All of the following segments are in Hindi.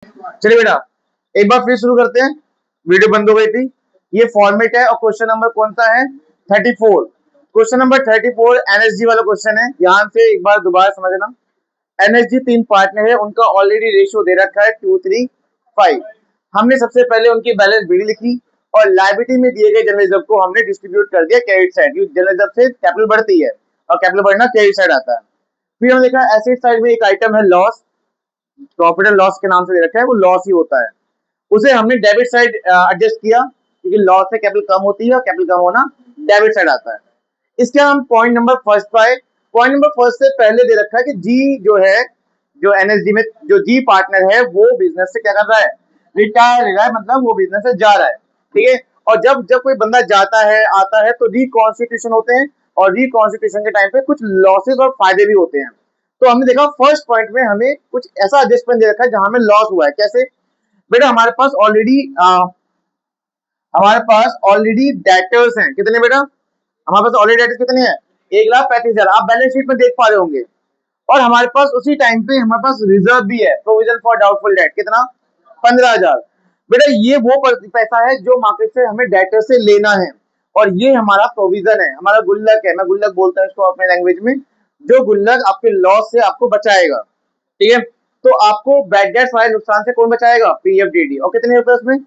चलिए बेटा, एक बार फिर शुरू करते हैं। वीडियो बंद हो गई थी। ये फॉर्मेट है और क्वेश्चन नंबर कौन सा है? 34। क्वेश्चन नंबर 34 एनएसजी वाला क्वेश्चन है। ध्यान से एक बार दोबारा समझना। एनएसजी 3 पार्टनर है, उनका ऑलरेडी रेशियो दे रखा है 2:3:5। हमने सबसे पहले उनकी बैलेंस शीट लिखी और लायबिलिटी में दिए गए जनरल रिजर्व को हमने डिस्ट्रीब्यूट कर दिया क्रेडिट साइड। जनरल रिजर्व से कैपिटल बढ़ती है और कैपिटल बढ़ना क्रेडिट साइड आता है। फिर हमने देखा एसेट साइड में एक आइटम है लॉस, प्रॉफिट एंड लॉस के नाम से दे रखा है, वो लॉस ही होता है। उसे हमने डेबिट साइड एडजस्ट किया क्योंकि लॉस से कैपिटल कम होती है और कैपिटल कम होना डेबिट साइड आता है। इसके हम पॉइंट नंबर फर्स्ट पाए। पॉइंट नंबर फर्स्ट से पहले दे रखा है कि जी जो है, जो एनएसजी में जो जी पार्टनर है वो बिजनेस से क्या कर रहा है? रिटायर ले रहा है, मतलब वो बिजनेस से जा रहा है। ठीक है। और जब जब कोई बंदा जाता है आता है तो रिकॉन्स्टिट्यूशन होते हैं और रिकॉन्स्टिट्यूशन के टाइम पे कुछ लॉसेस और फायदे भी होते हैं। तो हमने देखा फर्स्ट पॉइंट में हमें कुछ ऐसा एडजस्टमेंट दे रखा है जहां हमें लॉस हुआ है। कैसे? बेटा हमारे पास ऑलरेडी डेटर्स हैं। कितने बेटा? हमारे पास ऑलरेडी डेटर्स कितने हैं? 1,35,000। आप बैलेंस शीट में देख पा रहे होंगे। और हमारे पास उसी टाइम पे हमारे पास रिजर्व भी है, प्रोविजन फॉर डाउटफुल डेट। कितना? 15,000। बेटा ये वो पैसा है जो मार्केट से हमें डेटर से लेना है और ये हमारा प्रोविजन है, हमारा गुल्लक है। मैं गुल्लक बोलता हूँ इसको अपने लैंग्वेज में, जो गुल्लक आपके लॉस से आपको बचाएगा। ठीक है। तो आपको बैड डेट्स वाले नुकसान से कौन बचाएगा? पीएफडीडी। और कितने रुपए उसमें?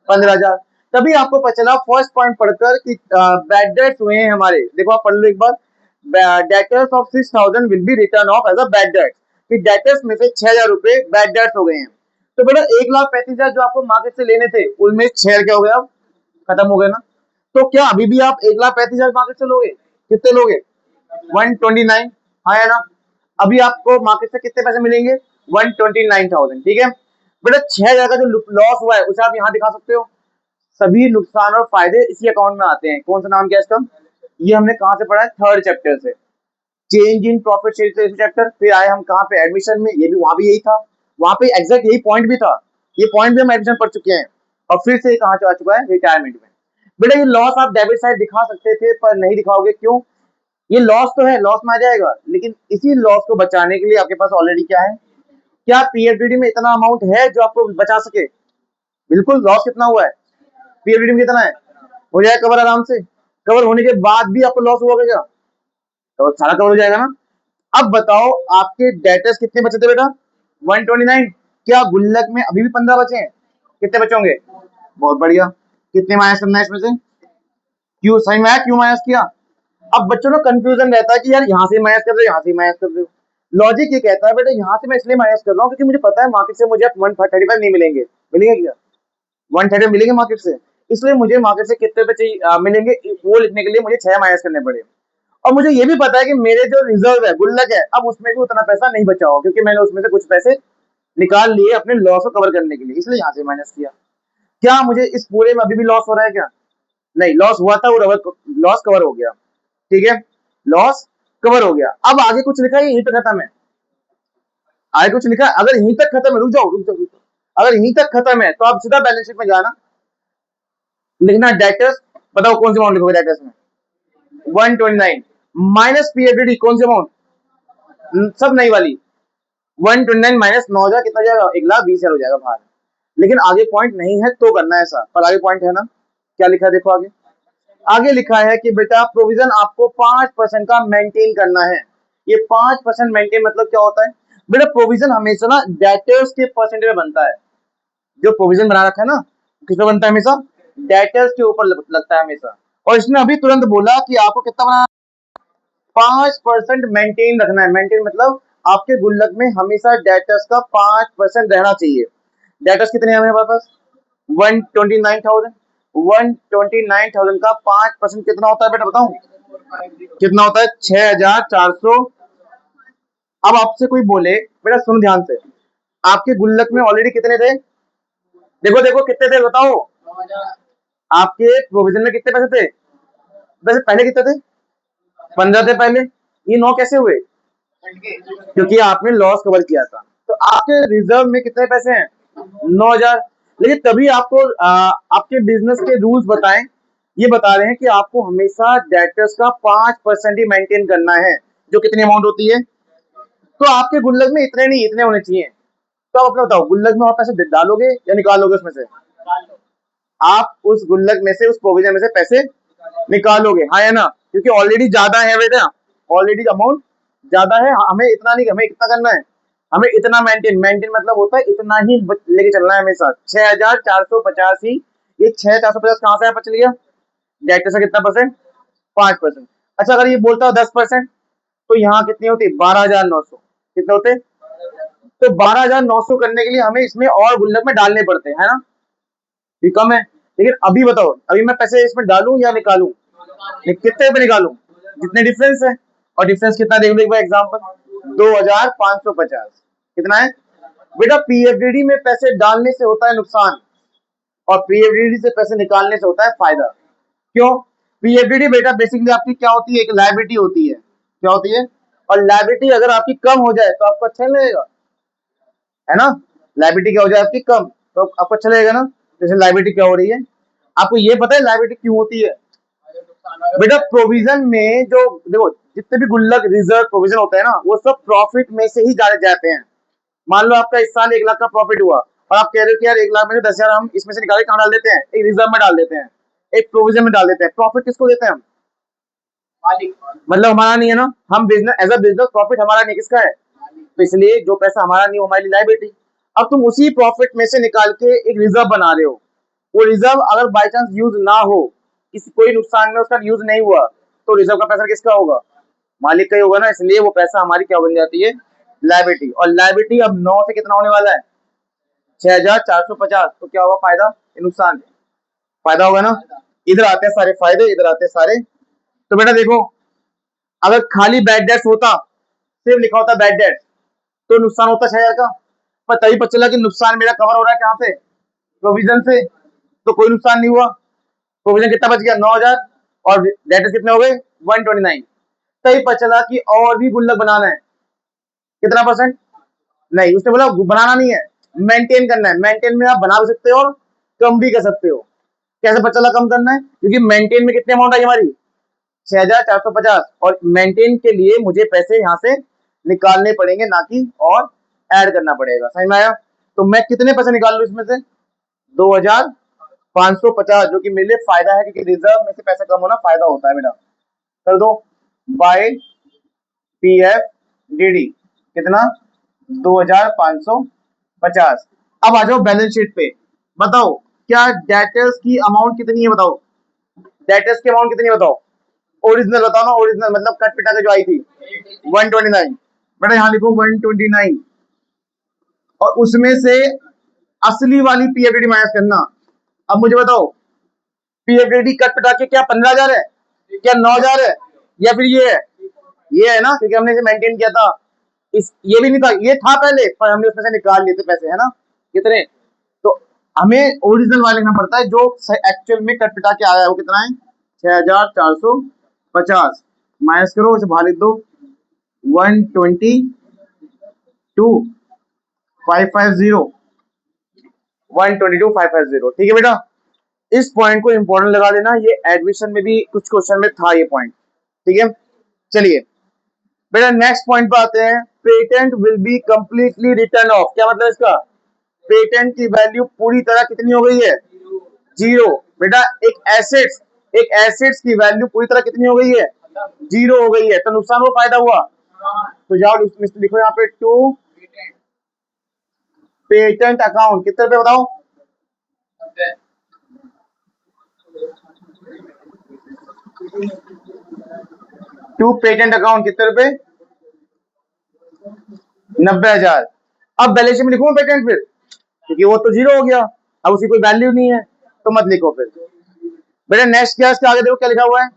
15,000। तभी आपको पता चला फर्स्ट पॉइंट पढ़कर कि बैड डेट्स हुए हैं हमारे। देखो आप पढ़ लो एक बार। Debtors of 6,000 will be return off as a bad debt. कि डेटर्स में से 6,000 रुपए बैड डेट्स हो गए हैं। तो बेटा 1,35,000 जो आपको मार्केट से लेने थे उनमें 6 क्या हो गया? अब खत्म हो गए ना। तो क्या अभी भी आप 1,35,000 मार्केट से लोगे? कितने लोगे? 129। हाँ है ना। अभी आपको मार्केट से कितने पैसे मिलेंगे? 129,000। ठीक है। बेटा 6,000 का जो लॉस हुआ है उसे आप यहाँ दिखा सकते हो। सभी नुकसान और फायदे इसी अकाउंट में आते हैं। कौन सा नाम क्या इसका? ये हमने कहां से पढ़ा है? थर्ड चैप्टर से। Change in profit share chapter. फिर आए हम कहां पे? एडमिशन में। ये भी वहां भी यही था, वहां पे एग्जैक्ट यही पॉइंट भी था। ये पॉइंट भी हम एडमिशन पढ़ चुके हैं। और फिर से कहां आ चुका है? रिटायरमेंट में। बेटा ये लॉस आप डेबिट साइड दिखा सकते थे पर नहीं दिखाओगे, क्यों? ये लॉस तो है, लॉस में आ जाएगा, लेकिन इसी लॉस को बचाने के लिए आपके पास ऑलरेडी क्या है? क्या पीएफडीडी में इतना अमाउंट है जो आपको बचा सके? बिल्कुल। लॉस कितना हुआ है? पीएफडीडी में कितना है? हो जाए कवर आराम से। कवर होने के बाद भी आपको लॉस हुआ क्या? तो सारा कवर हो जाएगा ना। अब बताओ आपके डेटर्स कितने बचे थे बेटा? 129। क्या गुल्लक में अभी भी 15 बचे हैं? कितने बचे होंगे? बहुत बढ़िया। कितने माइनस करना है इसमें से? क्यों सही में आया? क्यों माइनस किया? अब बच्चों को कंफ्यूजन रहता है कि यार यहाँ से माइनस कर रहे हो, यहाँ से माइनस कर रहे हो। लॉजिक ये कहता है बेटा यहाँ से मैं इसलिए माइनस कर रहा हूँ क्योंकि मुझे पता है मार्केट से मुझे 135 नहीं मिलेंगे। मिलेंगे क्या? 130 मिलेंगे मार्केट से। इसलिए मुझे मार्केट से कितने रुपए मिलेंगे वो लिखने के लिए मुझे 6 माइनस करने पड़े। और मुझे ये भी पता है कि मेरे जो रिजर्व है, गुल्लक है, अब उसमें भी उतना पैसा नहीं बचा हो क्योंकि मैंने उसमें से कुछ पैसे निकाल लिए अपने लॉस को कवर करने के लिए, इसलिए यहाँ से माइनस किया। क्या मुझे इस पूरे में अभी भी लॉस हो रहा है क्या? नहीं, लॉस हुआ था, वो लॉस कवर हो गया। ठीक है। लॉस कवर हो गया। अब आगे कुछ लिखा है, यहीं तक खत्म है? आगे कुछ लिखा है? अगर यहीं तक खत्म है, रुक जाओ रुक जाओ रुक जाओ। अगर यहीं तक खत्म है तो आप सीधा बैलेंस शीट में जाना, लिखना डेटर्स। बताओ कौन सी अमाउंट लिखोगे डेटर्स में? 129 माइनस पीएफडीडी। कौन सी अमाउंट? सब नई वाली। 129 माइनस 9,000 कितना जाएगा? 1,20,000 हो जाएगा बाहर। लेकिन आगे पॉइंट नहीं है तो करना है ऐसा, पर आगे पॉइंट है ना। क्या लिखा है देखो आगे। आगे लिखा है कि बेटा प्रोविजन आपको 5% का मेंटेन करना है। ये 5% मेंटेन मतलब क्या होता है? बेटा प्रोविजन हमेशा ना डेटर्स के परसेंटेज में बनता है। जो प्रोविजन बना रखा है ना, किस पे बनता है? हमेशा डेटर्स के ऊपर लगता है हमेशा। और इसने अभी तुरंत बोला कि आपको कितना बना? 5% मेंटेन रखना है। मेंटेन मतलब आपके गुल्लक में हमेशा डेटर्स का 5% रहना चाहिए। डेटर्स कितने हैं हमारे पास? 129,000। 129,000 का 5% कितना होता है बेटा बताऊं? कितना होता है? 6,400। अब आपसे कोई बोले, बेटा सुन ध्यान से, आपके गुल्लक में ऑलरेडी कितने थे? देखो देखो कितने थे बताओ। आपके प्रोविजन में कितने पैसे थे? वैसे पहले कितने थे? 15 थे पहले। ये 9 कैसे हुए? क्योंकि आपने लॉस कवर किया था। तो आपके रिजर्व में कितने पैसे हैं? 9,000। लेकिन तभी आपको आपके बिजनेस के रूल्स बताएं, ये बता रहे हैं कि आपको हमेशा डेटर्स का 5% ही मेंटेन करना है, जो कितनी अमाउंट होती है? तो आपके गुल्लक में इतने नहीं, इतने होने चाहिए। स्टॉक अपना बताओ, गुल्लक में आप पैसे डालोगे या निकालोगे उसमें से? आप उस गुल्लक में से, उस प्रोविजन में से पैसे निकालोगे, हाँ या ना? क्योंकि ऑलरेडी ज्यादा है बेटा, ऑलरेडी अमाउंट ज्यादा है, हमें इतना नहीं, हमें कितना करना है, हमें इतना मेंटेन, मेंटेन मतलब होता है इतना ही लेके चलना है हमेशा। 6450 ही, ये 6450 कहां से आया, चल गया डेट से कितना परसेंट, 5%। अच्छा अगर ये बोलता है 10%, तो यहाँ कितनी होती, 12,900, कितने होते? तो 12,900 करने के लिए हमें इसमें और गुल्लक में डालने पड़ते हैं, है ना? ये कम है, लेकिन अभी बताओ, अभी मैं पैसे इसमें डालूं या निकालूं? कितने पे निकालूं? जितने डिफरेंस है, और डिफरेंस कितना देख लो एक बार एग्जांपल, 2,550 कितना है बेटा? पीएफडीडी में पैसे डालने से होता है नुकसान, और पीएफडीडी से पैसे निकालने से होता है फायदा। क्यों? पीएफडीडी बेटा बेसिकली आपकी क्या होती है, एक लायबिलिटी होती है, क्या होती है? और लायबिलिटी अगर आपकी कम हो जाए तो आपको अच्छा नहीं लगेगा, है ना? लायबिलिटी क्या हो जाए आपकी कम, तो आपको अच्छा लगेगा ना? जैसे लायबिलिटी क्या हो रही है, आपको ये पता है लायबिलिटी क्यों होती है? बेटा प्रोविजन में जो देखो, जितने भी गुल्लक रिजर्व प्रोविजन होते हैं ना, वो सब प्रॉफिट में से ही डाले जाते हैं। मान लो आपका इस साल 1 लाख का प्रॉफिट हुआ, और आप कह रहे हो कि यार 1 लाख में से 10,000 हम इसमें से निकाल के कहाँ डाल देते हैं, एक रिजर्व में डाल देते हैं, एक प्रोविजन में डाल देते हैं। प्रॉफिट किसको देते हैं हम? मतलब हमारा नहीं है ना, हम business, as a business profit हमारा नहीं, किसका है? तो इसलिए जो पैसा हमारा नहीं, हमारी लायबिलिटी। अब तुम उसी प्रॉफिट में से निकाल के एक रिजर्व बना रहे हो, वो रिजर्व अगर बाई चांस यूज ना हो, किसी कोई नुकसान में उसका यूज नहीं हुआ, तो रिजर्व का पैसा किसका होगा? मालिक का ही होगा ना। इसलिए वो पैसा हमारी क्या बन जाती है, लायबिलिटी। और लायबिलिटी अब 9 से कितना होने वाला है, 6,450। तो क्या होगा फायदा, नुकसान? फायदा होगा ना। इधर आते हैं सारे फायदे, इधर आते हैं सारे। तो बेटा देखो, अगर खाली बैड डेट्स होता, सिर्फ लिखा होता बैड डेट्स, तो नुकसान होता 6,000 का, पर तभी पता चला कि नुकसान मेरा कवर हो रहा है कहां से, प्रोविजन से, तो कोई नुकसान नहीं हुआ। प्रोविजन कितना बच गया, 9,000, और डेटर्स कितने हो गए, 129। तभी पता चला कि और भी गुल्लक बनाना है, कितना परसेंट? नहीं, उसने बोला बनाना नहीं है, मेंटेन करना है। मेंटेन में आप बना भी सकते हो और कम भी कर सकते हो। कैसे पता चला कम करना है? क्योंकि मेंटेन में कितनी अमाउंट आई हमारी, 6,450, और मेंटेन के लिए मुझे पैसे यहाँ से निकालने पड़ेंगे, ना कि और ऐड करना पड़ेगा। समझ में आया? तो मैं कितने पैसे निकाल लू इसमें से, 2,550, जो कि मेरे लिए फायदा है, क्योंकि रिजर्व में से पैसा कम होना फायदा होता है बेटा। कर दो by P F D D, कितना, 2,550। अब आ जाओ बैलेंस शीट पे, बताओ क्या डेटर्स की अमाउंट कितनी है, बताओ डेटर्स की अमाउंट कितनी है, बताओ ओरिजिनल बताओ ना, ओरिजिनल मतलब कट पिटा के जो आई थी, 129। बेटा यहाँ लिखो 129, और उसमें से असली वाली पीएफडीडी माइनस करना। अब मुझे बताओ, पीएफडीडी कट पिटा के क्या 15,000 है, क्या 9,000 है, या फिर ये है ना, क्योंकि हमने इसे मेंटेन किया था। इस ये भी नहीं था, ये था पहले, पर हमने उसमें से निकाल लिए थे पैसे, है ना, कितने? तो हमें ओरिजिनल वाले लिखना पड़ता है, जो एक्चुअल में कट पिटा के आया है, वो कितना है, 6,450 माइनस करो, इसे बाहर लिख दो, 122,550, 122,550। ठीक है बेटा, इस पॉइंट को इंपॉर्टेंट लगा लेना, ये एडमिशन में भी कुछ क्वेश्चन में था ये पॉइंट। ठीक है, चलिए बेटा नेक्स्ट पॉइंट पे आते हैं। Patent will be completely return of, क्या मतलब इसका, पेटेंट की वैल्यू पूरी तरह कितनी हो गई है, जीरो। बेटा एक एसेट्स की वैल्यू पूरी तरह कितनी हो गई है, जीरो हो गई है, तो नुकसान हुआ फायदा हुआ? तो जाओ लिखो यहाँ पे, टू पेटेंट अकाउंट कितने रुपए बताओ, टू पेटेंट अकाउंट कितने रुपए, 90,000। अब बैलेंस शीट में लिखूंगा पेटेंट फिर, क्योंकि वो तो जीरो हो गया, अब उसकी कोई वैल्यू नहीं है, तो मत लिखो फिर। बेटा नेक्स्ट क्या, इसके आगे देखो क्या लिखा हुआ है,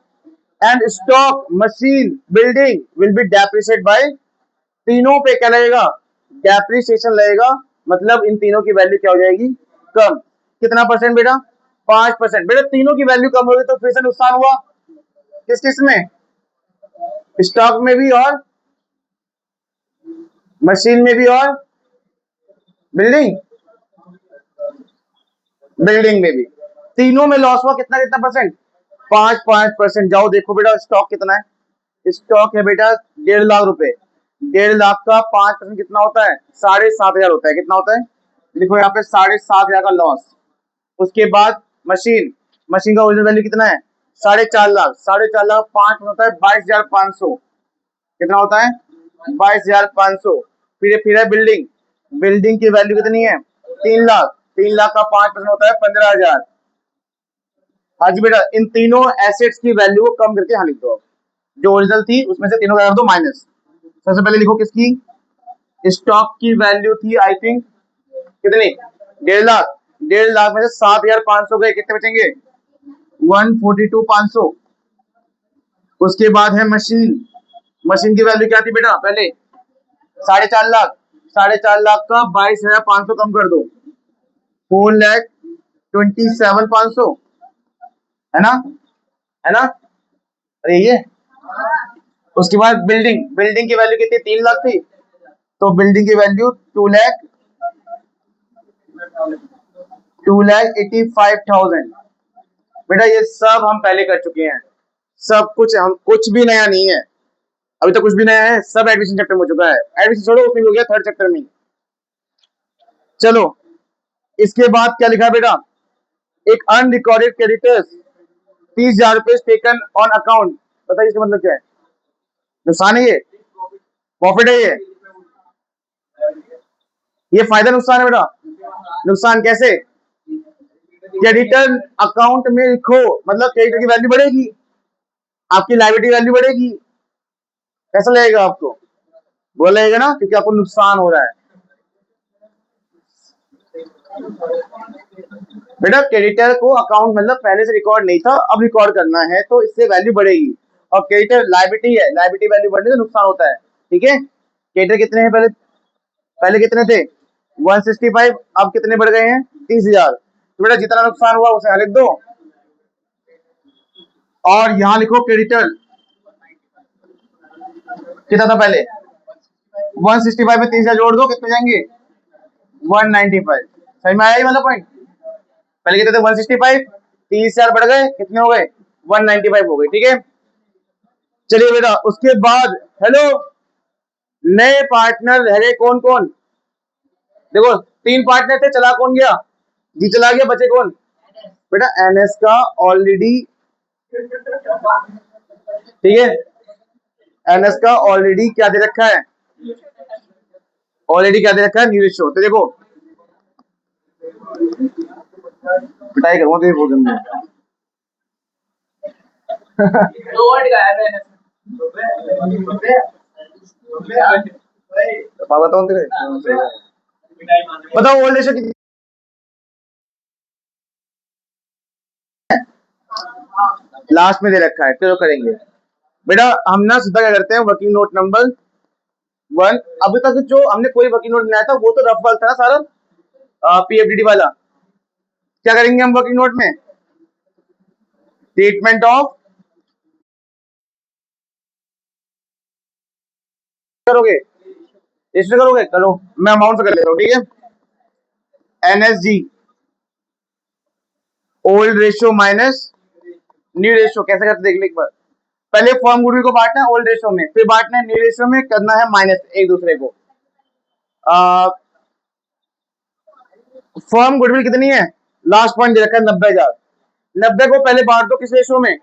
and stock machine building will be depreciated by, तीनों पे क्या लगेगा, डेप्रिसिएशन लगेगा, मतलब इन तीनों की वैल्यू क्या हो जाएगी, कम। कितना परसेंट बेटा, 5%। बेटा तीनों की वैल्यू कम होगी तो फिर से नुकसान हुआ, किस किस में, स्टॉक में भी और मशीन में भी और बिल्डिंग बिल्डिंग में भी, तीनों में लॉस हुआ, कितना कितना परसेंट, 5%। जाओ देखो बेटा स्टॉक कितना है, स्टॉक है बेटा 1.5 लाख रुपए, 1.5 लाख का 5% कितना होता है? 7,500 होता है। कितना होता है? लिखो यहाँ पे 7,500 का लॉस। उसके बाद मशीन, मशीन का ओरिजिनल वैल्यू कितना है? 4.5 लाख। 4.5 लाख 5 होता है 22,500। कितना होता है? 22,500। फिर है बिल्डिंग, बिल्डिंग की वैल्यू कितनी है? 3 लाख। 3 लाख का 5% होता है 15,000। हाँ जी बेटा, इन तीनों एसेट्स की वैल्यू को कम करके यहाँ लिख दो। जो ओरिजिनल थी उसमें से तीनों का कर दो माइनस। सबसे पहले लिखो किसकी? स्टॉक की वैल्यू थी आई थिंक कितनी? 1.5 लाख। 1.5 लाख में से 7,500 गए, कितने बचेंगे? 142,500। उसके बाद है मशीन, मशीन की वैल्यू क्या थी बेटा पहले? 4.5 लाख। 4.5 लाख का 22,500 कम कर दो, 4,27,500, है ना? है ना? अरे ये उसके बाद बिल्डिंग, बिल्डिंग की वैल्यू कितनी? 3 लाख थी, तो बिल्डिंग की वैल्यू 2,85,000। बेटा ये सब हम पहले कर चुके हैं, सब कुछ, हम कुछ भी नया नहीं है, अभी तक कुछ भी नया है, सब एडमिशन चैप्टर में हो चुका है। एडमिशन छोड़ो, उसमें हो गया थर्ड चैप्टर में। चलो इसके बाद क्या लिखा बेटा? एक अनरिकॉर्डेड क्रेडिटर्स 30,000 रुपए टेकन ऑन अकाउंट। बताइए इसका मतलब क्या है? नुकसान है ये? प्रॉफिट है ये फायदा नुकसान है बेटा? नुकसान कैसे? क्रेडिटर अकाउंट में लिखो मतलब क्रेडिटर की वैल्यू बढ़ेगी, आपकी लायबिलिटी वैल्यू बढ़ेगी। कैसा लगेगा आपको? बोला लगेगा ना, क्योंकि आपको नुकसान हो रहा है। बेटा क्रेडिटर को अकाउंट मतलब पहले से रिकॉर्ड नहीं था, अब रिकॉर्ड करना है, तो इससे वैल्यू बढ़ेगी। और क्रेडिटर लायबिलिटी है, लायबिलिटी वैल्यू बढ़ने से नुकसान होता है। ठीक है, क्रेडिटर कितने हैं? पहले पहले कितने थे? 165, अब कितने बढ़ गए हैं? 30,000। तो बेटा जितना नुकसान हुआ उसे लिख दो, और यहां लिखो क्रेडिटर कितना था पहले? 165 में 30,000 जोड़ दो, कितने जाएंगे? 195। समझ में आया ये वाला पॉइंट? पहले कितने थे? 165, 30,000 बढ़ गए, कितने हो गए? 195 हो गए। ठीक है, चलिए बेटा उसके बाद हेलो, नए पार्टनर रहे कौन कौन? देखो 3 पार्टनर थे, चला कौन गया? जी चला गया, बचे कौन? बेटा एनएस का ऑलरेडी, ठीक है, एनएस का ऑलरेडी क्या दे रखा है? ऑलरेडी क्या दे रखा है? New ratio. तो देखो पिटाई करूंगा तेरी बहुत गंदी। बताओ तेरे, बताओ ओल्ड रेशियो कितनी? लास्ट में दे रखा है, चलो करेंगे। बेटा हम ना सीधा क्या करते हैं, वर्किंग नोट नंबर 1, अभी तक जो हमने कोई वर्किंग नोट बनाया था वो तो रफ वर्क था ना सारा, पीएफडीडी वाला। क्या करेंगे हम वर्किंग नोट में? स्टेटमेंट ऑफ, करोगे इससे करोगे, करो मैं अमाउंट से कर लेता हूँ। ठीक है, NSG old ratio minus new ratio, कैसे करते देख ले एक बार। पहले फर्म गुडविल को बांटना है ओल्ड रेशियो में, फिर बांटना है न्यू रेशियो में, करना है माइनस एक दूसरे को। फर्म गुडविल कितनी है? लास्ट पॉइंट दे रखा है 90,000। 90 को पहले बांट दो किस रेशियो में?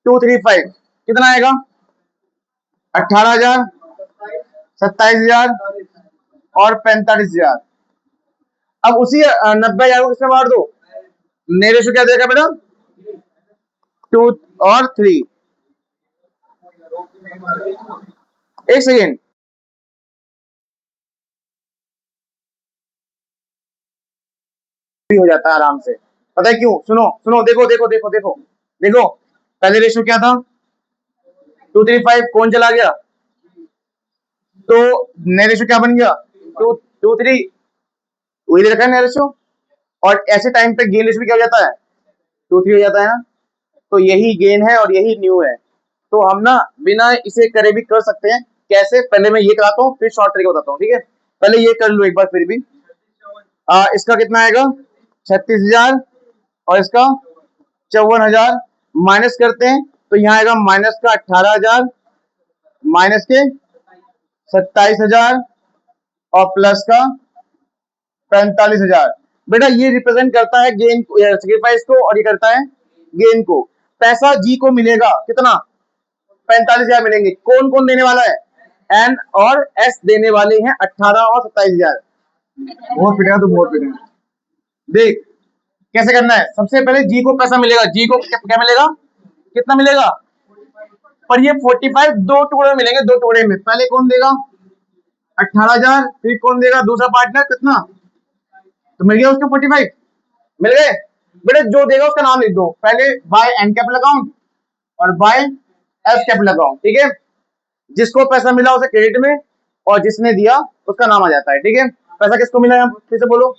235। कितना आएगा? 18,000, 27,000 और 45,000। अब उसी 90,000 को किसमें बांट दो? नए रेशियो क्या देगा बेटा? 2 और 3। एक सेकेंड, हो जाता है आराम से। पता है क्यों? सुनो सुनो, देखो देखो देखो देखो देखो, पहले रेशियो क्या था? 235, कौन चला गया? तो नए रेशियो क्या बन गया? 2 2 3, वही दे रखा है नया रेशियो। और ऐसे टाइम पे गेन रेशियो क्या हो जाता है? 2 3 हो जाता है ना। तो यही गेन है और यही न्यू है। तो हम ना बिना इसे करे भी कर सकते हैं। कैसे? पहले मैं ये कराता हूँ, फिर शॉर्ट तरीके बताता हूँ। ठीक है, पहले ये कर लो एक बार फिर भी। इसका कितना आएगा? 36,000 और इसका 54,000, माइनस करते हैं तो यहाँ आएगा माइनस का 18,000 माइनस के 27,000 और प्लस का 45,000। बेटा ये रिप्रेजेंट करता है गेन सेक्रीफाइस को और ये करता है गेन को। पैसा जी को मिलेगा कितना? 45,000 मिलेंगे। कौन कौन देने वाला है? एन और एस देने वाले हैं 18 और 27,000। बहुत पिटेगा तो बहुत पिटेगा। देख कैसे करना है। सबसे पहले जी को पैसा मिलेगा। जी को क्या मिलेगा? कितना मिलेगा? पर ये 45 दो टुकड़े में मिलेंगे, दो टुकड़े में। पहले कौन देगा? 18,000। फिर कौन देगा? दूसरा पार्टनर कितना? तो मिल गया उसको 45। मिल गए बेटा। जो देगा उसका नाम लिख दो। पहले बाय एन कैपिटल अकाउंट और बाय एफ कैपिटल अकाउंट। ठीक है। जिसको पैसा मिला उसे क्रेडिट में और जिसने दिया उसका नाम आ जाता है। ठीक है। पैसा किसको मिला? फिर से बोलो।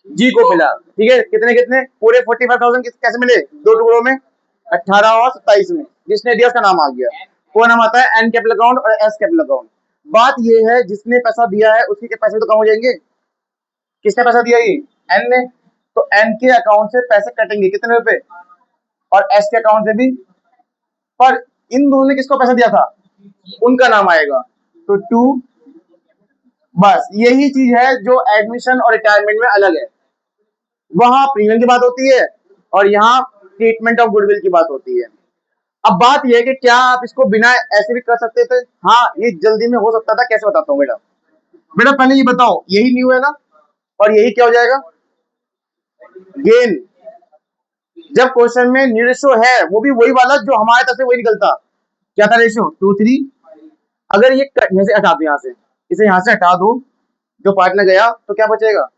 जी को मिला। ठीक है। कितने कितने? पूरे 45,000 कैसे मिले? दो टुकड़ों में, 18 और 27 में। जिसने दिया उसका नाम आ गया। वो नाम आता है एन कैपिटल अकाउंट और एस कैपिटल अकाउंट। बात ये है जिसने पैसा दिया है उसी के पैसे तो कम हो जाएंगे। किसने पैसा दिया? ये एन ने। तो एन के अकाउंट से पैसे कटेंगे कितने रुपए? और एस के अकाउंट से भी। पर इन दोनों ने किसको पैसा दिया था? उनका नाम आएगा। तो टू। बस यही चीज है जो एडमिशन और रिटायरमेंट में अलग है। वहां प्रीमियम की बात होती है और यहाँ ट्रीटमेंट ऑफ गुडविल की बात होती है। अब बात यह है कि क्या आप इसको बिना ऐसे भी कर सकते थे? हाँ ये जल्दी में हो सकता था। कैसे बताता हूँ बेटा। बेटा पहले ये बताओ, यही न्यू है ना, और यही क्या हो जाएगा? गेन। जब क्वेश्चन में न्यू रेशो है वो भी वही वाला जो हमारे तरफ से वही निकलता। क्या था रेशो? 2:3। अगर ये यहाँ से हटा दो, यहाँ से इसे यहाँ से हटा दो, जो पार्टनर गया तो क्या बचेगा?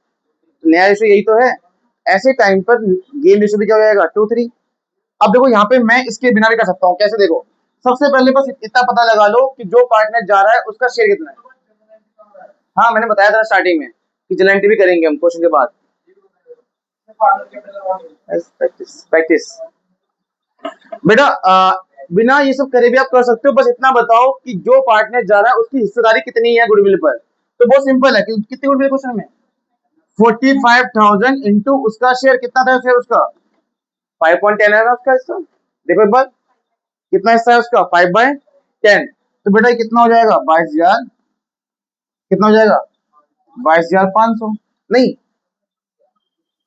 नया रेशो यही तो है। ऐसे टाइम पर गेन रेशो भी क्या हो जाएगा? 2:3। अब देखो यहाँ पे मैं इसके बिना भी कर सकता हूँ। कैसे? देखो सबसे पहले बस इतना पता लगा लो कि जो पार्टनर जा रहा है उसका शेयर कितना है। हाँ मैंने बताया था स्टार्टिंग में कि जलेंटी भी करेंगे हम क्वेश्चन के बाद। प्रैक्टिस प्रैक्टिस बेटा। बिना ये सब करे भी आप कर सकते हो। बस इतना बताओ कि जो पार्टनर जा रहा है उसकी हिस्सेदारी कितनी है गुडविल पर। तो बहुत सिंपल है कि कितनी गुडविल क्वेश्चन में 45,000 इंटू उसका शेयर कितना था? शेयर उसका 5.10 है ना उसका हिस्सा। देखो एक बार कितना हिस्सा है उसका? 5/10। तो बेटा ये कितना हो जाएगा? 22,000। कितना हो जाएगा? 22,500। नहीं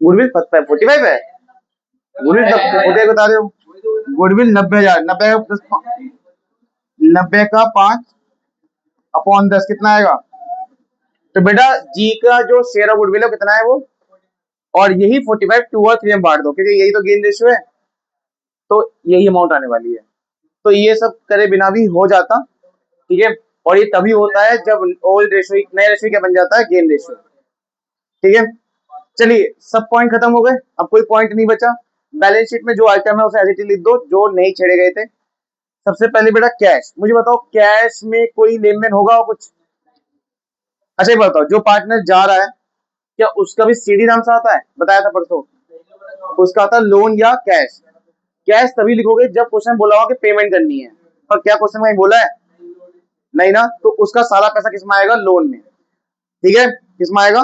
गुडविल 45 है। गुडविल बता रहे हो। गुडविल 90,000। 90 का 5 अपॉन 10 कितना आएगा? तो बेटा जी का जो शेयर ऑफ गुडविल है कितना है वो, और यही 45 2 और 3 में बांट दो क्योंकि यही तो गेन रेशियो है। तो यही अमाउंट आने वाली है। तो ये सब करे बिना भी हो जाता। ठीक है। और ये तभी होता है जब ओल्ड रेशियो नए रेशियो क्या बन जाता है? Gain ratio. ठीक है। चलिए सब पॉइंट खत्म हो गए। अब कोई पॉइंट नहीं बचा। बैलेंस शीट में जो आइटम है उसे एज इट इज लिख दो जो नहीं छेड़े गए थे। सबसे पहले बेटा कैश। मुझे बताओ कैश में कोई लेन देन होगा कुछ? अच्छा ये बताओ जो पार्टनर जा रहा है क्या उसका भी सीडी नाम से आता है? बताया था परसों। उसका आता है लोन या कैश। कैश तभी लिखोगे जब क्वेश्चन बोला होगा कि पेमेंट करनी है। और क्या क्वेश्चन में बोला है? नहीं ना। तो उसका सारा पैसा किसमें आएगा? लोन में। ठीक है। किसमें आएगा?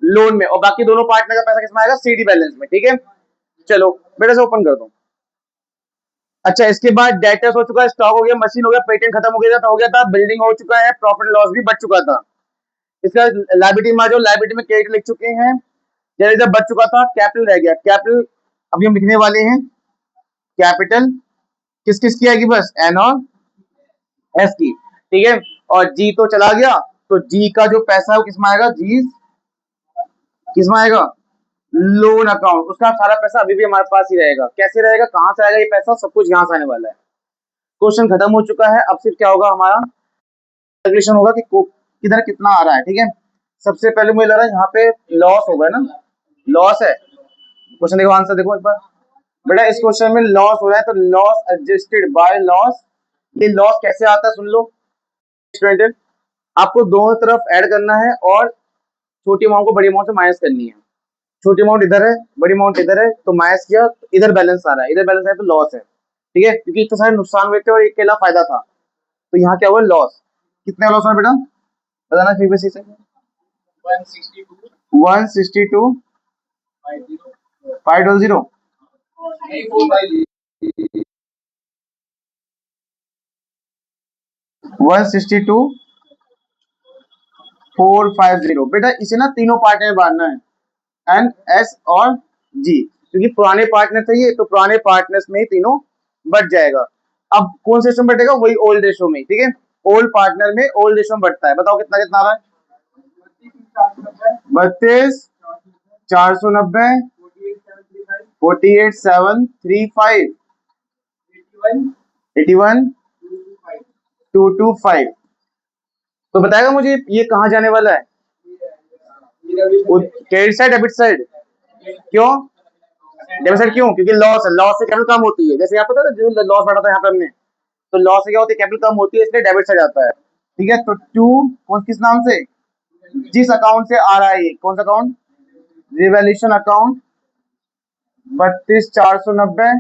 लोन में। और बाकी दोनों पार्टनर का पैसा किसमें आएगा? सीडी बैलेंस में। ठीक है। चलो बेटा से ओपन कर दो। अच्छा इसके बाद डेटर्स हो चुका है, स्टॉक हो गया, मशीन हो गया, पेटेंट खत्म हो गया था, बिल्डिंग हो चुका है, प्रॉफिट लॉस भी बच चुका था। इसका लाइबिलिटी में जो लाइबिलिटी में क्रेडिट लिख चुके हैं, जब बच चुका था कैपिटल रह गया। कैपिटल अभी हम लिखने वाले हैं। कैपिटल किस किस की आएगी? बस एन और एस की। ठीक है। और जी तो चला गया। तो जी का जो पैसा है वो किसमें आएगा? जी किसमें आएगा? Loan account. उसका सारा पैसा अभी भी हमारे पास ही रहेगा। कैसे रहेगा? कहां से आएगा ये पैसा? सब कुछ यहां से आने वाला है। क्वेश्चन खत्म हो चुका है। अब सिर्फ क्या होगा? हमारा कैलकुलेशन होगा कि किधर कितना आ रहा है। ठीक है। सबसे पहले मुझे लग रहा है यहाँ पे लॉस होगा ना। लॉस है। क्वेश्चन देखो, आंसर देखो एक बार। बेटा इस क्वेश्चन में लॉस हो रहा है तो लॉस एडजस्टेड बाय लॉस। ये लॉस कैसे आता है सुन लो स्टूडेंट। आपको दोनों तरफ ऐड करना है और छोटी अमाउंट को बड़ी अमाउंट से माइनस करनी है। छोटी अमाउंट इधर है, बड़ी अमाउंट इधर है, तो माइनस किया तो इधर बैलेंस आ रहा है। इधर बैलेंस है तो लॉस है। ठीक है। क्योंकि इतने सारे नुकसान हुए थे और एक अकेला फायदा था। तो यहाँ क्या हुआ? लॉस। कितने लॉस हुआ बेटा? बताना फिर से। 162 500 162 450। बेटा इसे ना तीनों पार्ट में बांटना है, एन, एस और जी, क्योंकि पुराने पार्टनर थे ये, तो पुराने पार्टनर्स में ही तीनों बट जाएगा। अब कौन सा रेशो में बटेगा? वही ओल्ड रेशो में, ठीक है। ओल्ड पार्टनर में ओल्ड रेशो में बढ़ता है। बताओ कितना कितना आ रहा है? 32, 490, 48,735, 81,225। तो बताएगा मुझे ये कहाँ जाने वाला है? Credit side, debit side? क्यों डेबिट साइड? क्यों? क्योंकि लॉस है, लॉस से कैपिटल कम होती है। जैसे यहाँ पता है जो लॉस बढ़ा था यहाँ पे हमने, तो लॉस से क्या होती है? कैपिटल कम होती है, इसलिए डेबिट साइड आता है। ठीक है, तो टू कौन किस नाम से, जिस अकाउंट से आ रहा है ये, कौन सा अकाउंट? Revaluation account 32,490,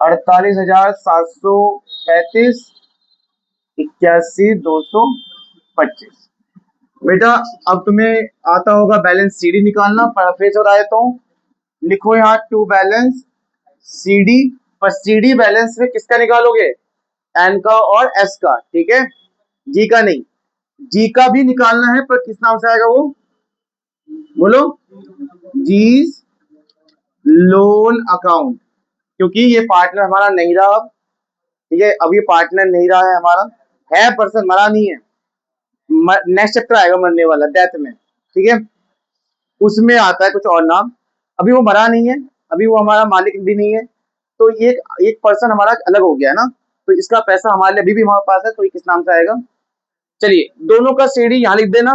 48,735, 81,225। बेटा अब तुम्हें आता होगा बैलेंस सीडी निकालना, पर फिर से बता देता हूँ। लिखो यहाँ टू बैलेंस सीडी, पर सीडी बैलेंस में किसका निकालोगे? एन का और एस का, ठीक है, जी का नहीं। जी का भी निकालना है, पर किस नाम से आएगा वो? बोलो, जी लोन अकाउंट, क्योंकि ये पार्टनर हमारा नहीं रहा अब, ठीक है। अब ये पार्टनर नहीं रहा है हमारा, है पर्सन, मरा नहीं है। नेक्स्ट चैप्टर आएगा मरने वाला, डेथ में, ठीक है, उसमें आता है कुछ और नाम। अभी वो मरा नहीं है, अभी वो हमारा मालिक भी नहीं है, तो ये एक पर्सन हमारा अलग हो गया है ना, तो इसका पैसा हमारे लिए अभी भी हमारे पास है, तो ये किस नाम से आएगा? चलिए दोनों का सीडी यहाँ लिख देना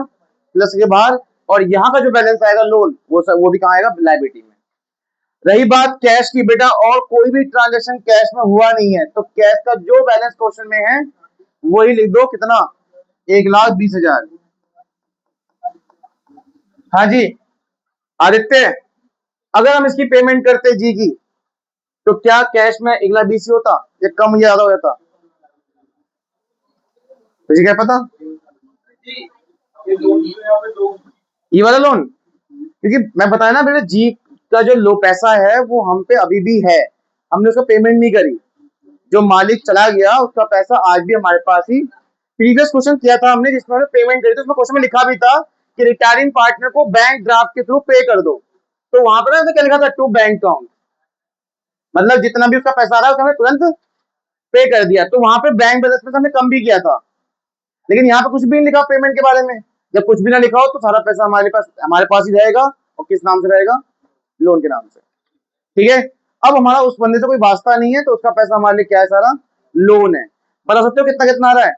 प्लस के बाहर, और यहाँ का जो बैलेंस आएगा लोन, वो भी कहाँ आएगा? लाइबिलिटी में। रही बात कैश की, बेटा और कोई भी ट्रांजेक्शन कैश में हुआ नहीं है, तो कैश का जो बैलेंस क्वेश्चन में है वही लिख दो। कितना? 1,20,000। हाँ जी आदित्य, अगर हम इसकी पेमेंट करते जी की, तो क्या कैश में 1,20,000 ही होता या कम या ज्यादा हो जाता? तुझे क्या पता? ये वाला लोन, क्योंकि मैं बताया ना बेटा, जी का जो लो पैसा है वो हम पे अभी भी है, हमने उसका पेमेंट नहीं करी। जो मालिक चला गया उसका पैसा आज भी हमारे पास ही। प्रीवियस क्वेश्चन किया था हमने जिसमें हमने पेमेंट करी थी, उसमें क्वेश्चन में लिखा भी था कि रिटायरिंग पार्टनर को बैंक ड्राफ्ट के थ्रू पे कर दो, तो वहां पर क्या लिखा था? टू बैंक अकाउंट, मतलब जितना भी उसका पैसा आ रहा है उसका हमने तुरंत पे कर दिया, तो वहां पे बैंक बैलेंस में हमने कम भी किया था। लेकिन यहाँ पे कुछ भी नहीं लिखा पेमेंट के बारे में। जब कुछ भी ना लिखा हो तो सारा पैसा हमारे पास ही रहेगा, और किस नाम से रहेगा? लोन के नाम से, ठीक है। अब हमारा उस बंदे से कोई वास्ता नहीं है, तो उसका पैसा हमारे लिए क्या है? सारा लोन है। बता सकते हो कितना कितना आ रहा है?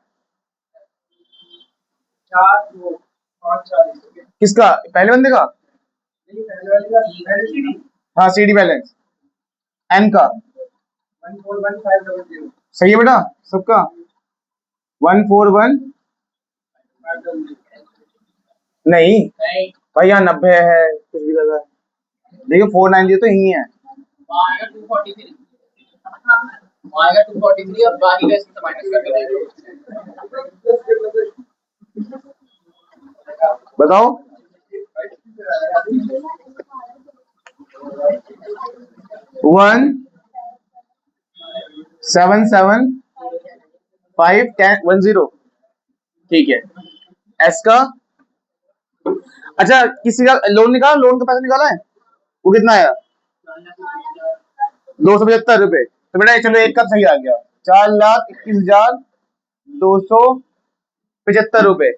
किसका? पहले बंदे का? हाँ सीडी बैलेंस एन का। सही है बेटा सबका? 141 नहीं भाई, यहाँ 90 है, कुछ भी लगा है। देखिए 490 तो यही है। और बाकी का इसमें माइनस करके बताओ। 177,510 ठीक है। एस का, अच्छा किसी का लोन निकाला, लोन का पैसा निकाला है, वो कितना आया? 275 रुपए। तो बेटा चलो एक का सही आ गया, 4,21,275 रुपए।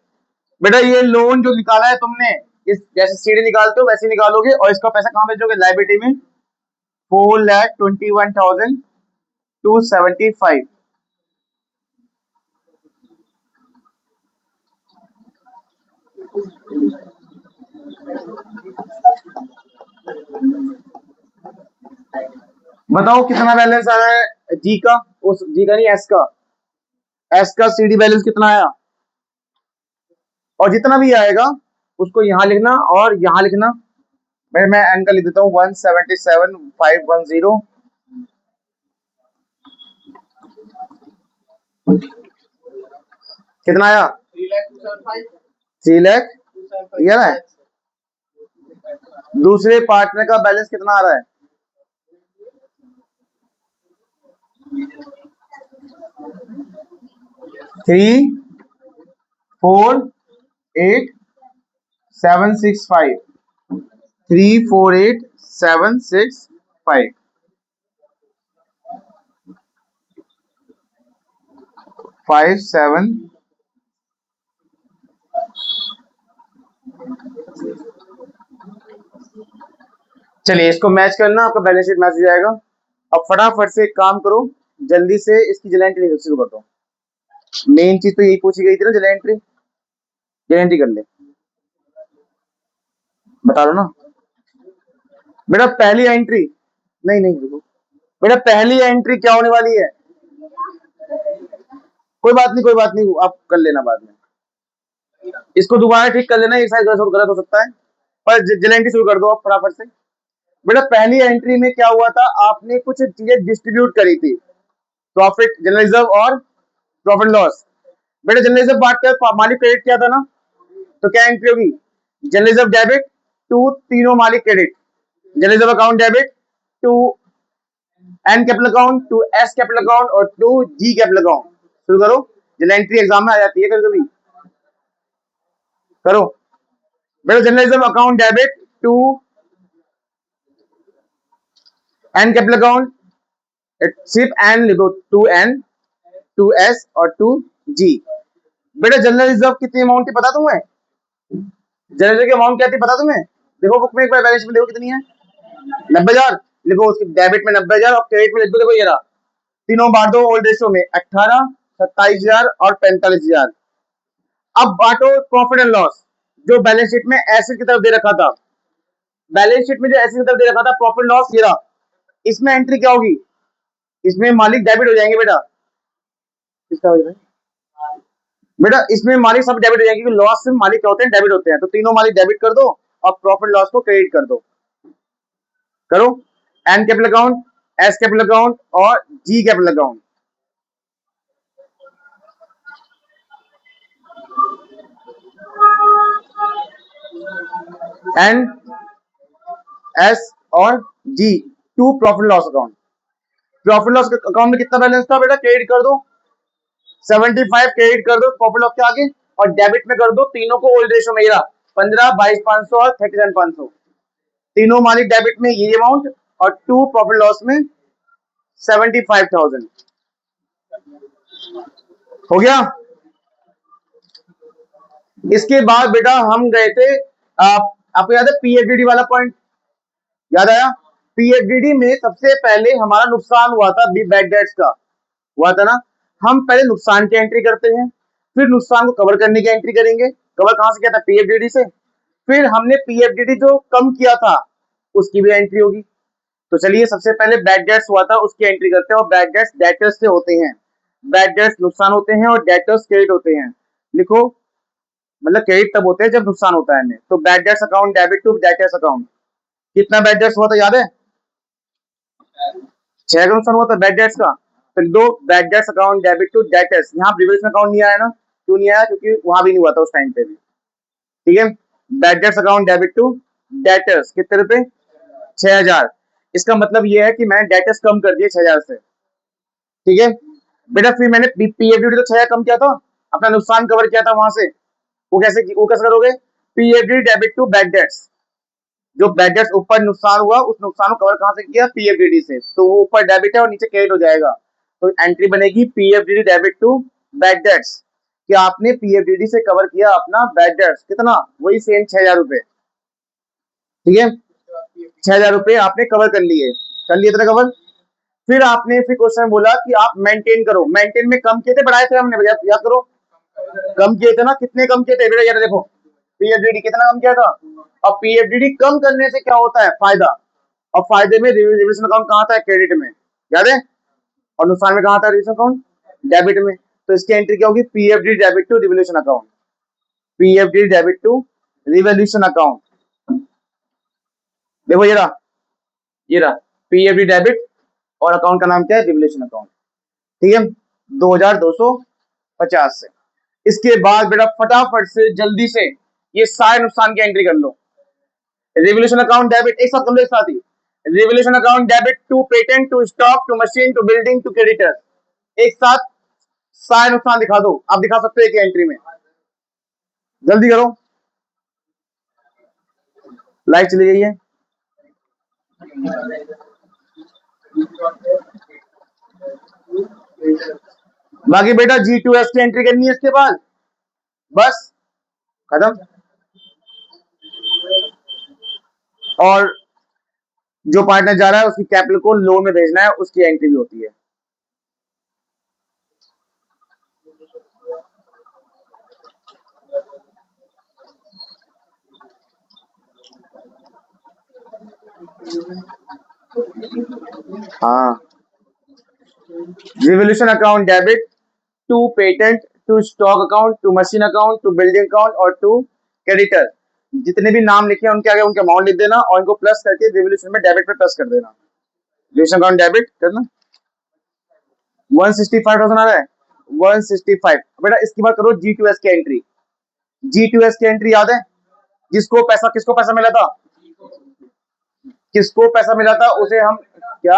बेटा ये लोन जो निकाला है तुमने, इस जैसे सीढ़ी निकालते हो वैसे निकालोगे, और इसका पैसा कहाँ भेजोगे? लाइबिलिटी में। 4,21,275। बताओ कितना बैलेंस आ रहा है जी का? उस जी का नहीं, एस का। एस का सीडी बैलेंस कितना आया? और जितना भी आएगा उसको यहाँ लिखना और यहाँ लिखना। मैं एन का लिख देता हूँ 177,510। कितना आया? 3,00,000। ये रहा है। दूसरे पार्टनर का बैलेंस कितना आ रहा है? 3 348,765 348,765 57। चलिए इसको मैच करना, आपका बैलेंस शीट मैच हो जाएगा। अब फटाफट से एक काम करो, जल्दी से इसकी जर्नल एंट्री शुरू कर दो। मेन चीज तो यही पूछी गई थी ना, जर्नल एंट्री। जर्नल एंट्री कर ले, बता दो ना बेटा। पहली एंट्री, नहीं नहीं रुको बेटा, पहली एंट्री क्या होने वाली है? कोई बात नहीं, कोई बात नहीं, आप कर लेना बाद में। इसको दोबारा ठीक कर लेना, एक साइड गलत हो सकता है, पर जर्नल एंट्री शुरू कर दो आप फटाफट से। बेटा पहली एंट्री में क्या हुआ था, आपने कुछ चीजें डिस्ट्रीब्यूट करी थी, प्रॉफिट, जनरल रिजर्व और प्रॉफिट लॉस। बेटा जनरल रिजर्व बांट कर मालिक क्रेडिट किया था ना, तो क्या एंट्री होगी? जनरल रिजर्व डेबिट टू तीनों मालिक credit, general reserve account debit to N capital account, to S capital account और टू जी कैपिटल अकाउंट। शुरू करो, जनरल एंट्री एग्जाम में आ जाती है कभी कभी। करो बेटा, general reserve account debit to N capital account, सिर्फ एन लिखो, टू एन, टू एस और टू जी। बेटा जनरल रिजर्व कितनी अमाउंट थी पता तुम्हें? जनरल रिजर्व की अमाउंट क्या थी पता तुम्हें? देखो बुक में एक बार, बैलेंस में देखो कितनी है। 90,000 लिखो, उसकी डेबिट में 90,000 और क्रेडिट में लिख दो, देखो ये रहा। तीनों बांट दो ओल्ड रेशियो में, 18, 27,000 और 45,000। अब बांटो प्रॉफिट एंड लॉस, जो बैलेंस शीट में एसेट की तरफ दे रखा था। बैलेंस शीट में जो एसेट की तरफ दे रखा था प्रॉफिट लॉस, ये रहा। इसमें एंट्री क्या होगी? इसमें मालिक डेबिट हो जाएंगे बेटा। किसका हो जाएगा बेटा? इसमें मालिक सब डेबिट हो जाएंगे, क्योंकि लॉस में मालिक क्या होते हैं? डेबिट होते हैं। तो तीनों मालिक डेबिट कर दो और प्रॉफिट लॉस को क्रेडिट कर दो। करो, N capital account, S capital account और G capital account. N, S और G, to profit loss account. Profit loss account में कितना बैलेंस था बेटा? क्रेडिट कर दो 75, क्रेडिट कर दो प्रॉफिट लॉस के आगे, और डेबिट में कर दो तीनों को ओल्ड रेशियो में, 15, 22,500 और 37,500। तीनों मालिक डेबिट में ये अमाउंट, और टू प्रॉफिट लॉस में 75,000। हो गया? इसके बाद बेटा हम गए थे, आपको याद है पीएफडीडी वाला पॉइंट? याद आया? पीएफडीडी में सबसे पहले हमारा नुकसान हुआ था बैड डेट्स का, हुआ था ना। हम पहले नुकसान की एंट्री करते हैं, फिर नुकसान को कवर करने की एंट्री करेंगे। कवर कहां से किया था? पीएफडीडी से। फिर हमने पीएफडीडी जो कम किया था उसकी भी एंट्री होगी। तो चलिए सबसे पहले बैड डेट्स हुआ था उसकी एंट्री करते हैं, और बैड डेट्स डेटर्स से होते हैं। बैड डेट्स नुकसान होते हैं और डेटर्स क्रेडिट होते हैं। लिखो, मतलब क्रेडिट तब होते हैं जब नुकसान होता है हमें। तो bad debts account debit to debtors account. कितना बैड डेट्स हुआ था याद है? 6 का नुकसान हुआ था बैड डेट्स का। फिर दो, bad debts account debit to debtors. यहाँ प्रीवियस अकाउंट नहीं आया ना, क्यों नहीं आया? क्योंकि वहां भी नहीं हुआ था उस टाइम पे भी। ठीक है, bad debts account debit to debtors कितने रुपए? 6,000। इसका मतलब ये है कि मैंने डेटर्स कम कर दिए 6,000 से। ठीक है बेटा, फिर मैंने पीएफडीडी तो 6,000 कम किया था, अपना नुकसान कवर किया था वहां से। वो कैसे करोगे? पीएफडीडी डेबिट टू बैड डेट्स। जो बैड डेट्स ऊपर नुकसान हुआ, उस नुकसान को कवर कहां से किया? पीएफडीडी से। तो वो ऊपर डेबिट है और नीचे क्रेडिट हो जाएगा। तो एंट्री बनेगी पीएफडीडी डेबिट टू बैड डेट्स, कि आपने पीएफडीडी से कवर किया अपना बैड डेट्स। कितना? वही सेम 6,000 रुपए। ठीक है, 6,000 रुपए आपने कवर कर लिए, इतना कवर। फिर आपने फिर क्वेश्चन बोला कि आप मेंटेन करो। मेंटेन में कम किए थे बढ़ाए थे हमने? याद करो, कम किए थे ना। कितने कम किए थे बेटा? यार देखो, पीएफडीडी कितना कम किया था। और पीएफडीडी कम करने से क्या होता है? फायदा। और फायदे में रिवोल्यूशन अकाउंट कहाँ था? क्रेडिट में, याद है? और नुकसान में कहाँ था? रिवोल्यूशन अकाउंट डेबिट में। तो इसकी एंट्री क्या होगी? PFD debit to revolution account. PFD debit to revolution account. देखो ये रहा, पीएफडी डेबिट, और अकाउंट का नाम क्या है? Revolution account. ठीक है, 2,250 से। इसके बाद बेटा फटाफट से जल्दी से ये सारे नुकसान की एंट्री कर लो। रिवोल्यूशन अकाउंट डेबिट एक साथ कर लो, एक साथ ही। Revaluation account debit to patent, to stock, to machine, to building, to creditors. एक साथ सारे नुकसान दिखा दो। आप दिखा सकते हो एक एंट्री में। जल्दी करो, लाइट चली गई है। बाकी बेटा G2S की एंट्री करनी है इसके बाद, बस खत्म। और जो पार्टनर जा रहा है उसकी कैपिटल को लोन में भेजना है, उसकी एंट्री भी होती है। हाँ, revaluation account debit to patent to stock account to machine account to building account और टू क्रेडिटर, जितने भी नाम लिखे हैं उनके आगे उनके अमाउंट लिख देना और इनको प्लस करके रिवोल्यूशन में डेबिट पे प्लस कर देना। रिवोल्यूशन अकाउंट डेबिट करना 165,000 आ रहा है, 165। बेटा इसकी बात करो G2S की एंट्री, G2S की एंट्री याद है, किसको पैसा मिला था, किसको पैसा मिला था उसे हम क्या,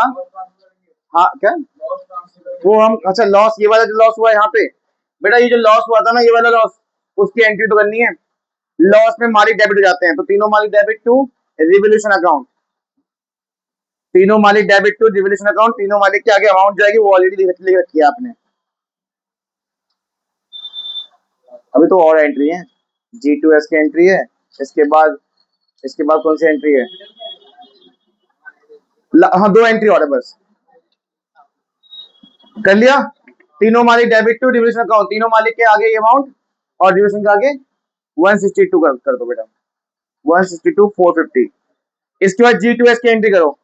हाँ क्या, वो हम अच्छा लॉस, ये वाला जो लॉस हुआ यहाँ पे, बेटा ये जो लॉस हुआ था ना, ये वाला लॉस, उसकी एंट्री तो करनी है। लॉस में मालिक डेबिट हो जाते हैं, तो तीनों मालिक डेबिट टू रिवोल्यूशन अकाउंट, तीनों मालिक डेबिट टू रिवोल्यूशन अकाउंट, तीनों मालिक के आगे अमाउंट जाएगी वो ऑलरेडी लिख रखी है आपने। अभी तो और एंट्री है, G2S की एंट्री है, इसके बाद कौन सी एंट्री है, हाँ 2 एंट्री और है बस, कर लिया। तीनों मालिक डेबिट टू रिवोल्यूशन अकाउंट, तीनों मालिक के आगे ये अमाउंट और रिवोल्यूशन के आगे 162 कर दो बेटा, 162 450। इसके बाद G2S की एंट्री करो।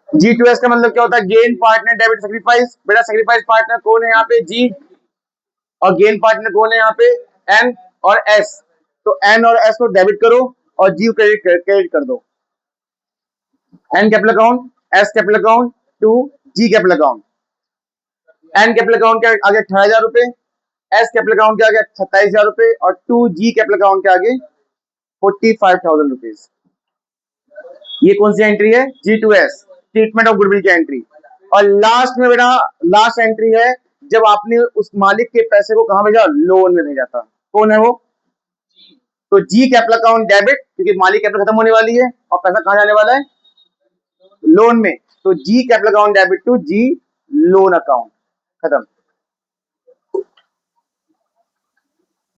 G2S का मतलब क्या होता है, गेन पार्टनर डेबिट सेक्रीफाइस, बेटा सेक्रीफाइस पार्टनर कौन है यहाँ पे, G, और गेन पार्टनर कौन है यहाँ पे, N और S, तो N और S को डेबिट करो और G क्रेडिट कर दो। N capital account, S capital account to G capital account, N capital account के आगे 18,000 रुपए, S कैपिटल अकाउंट के आगे 27,000 रुपए और टू G कैपिटल अकाउंट के आगे 45,000 रुपीज। ये कौन सी एंट्री है, G2S, ट्रीटमेंट ऑफ गुडविल की एंट्री। और लास्ट में बेटा लास्ट एंट्री है जब आपने उस मालिक के पैसे को कहां भेजा, लोन में भेजा था, कौन है वो, तो G कैपिटल अकाउंट डेबिट, क्योंकि मालिक कैपिटल खत्म होने वाली है और पैसा कहां जाने वाला है, लोन में, तो G capital account debit to G loan account, खत्म।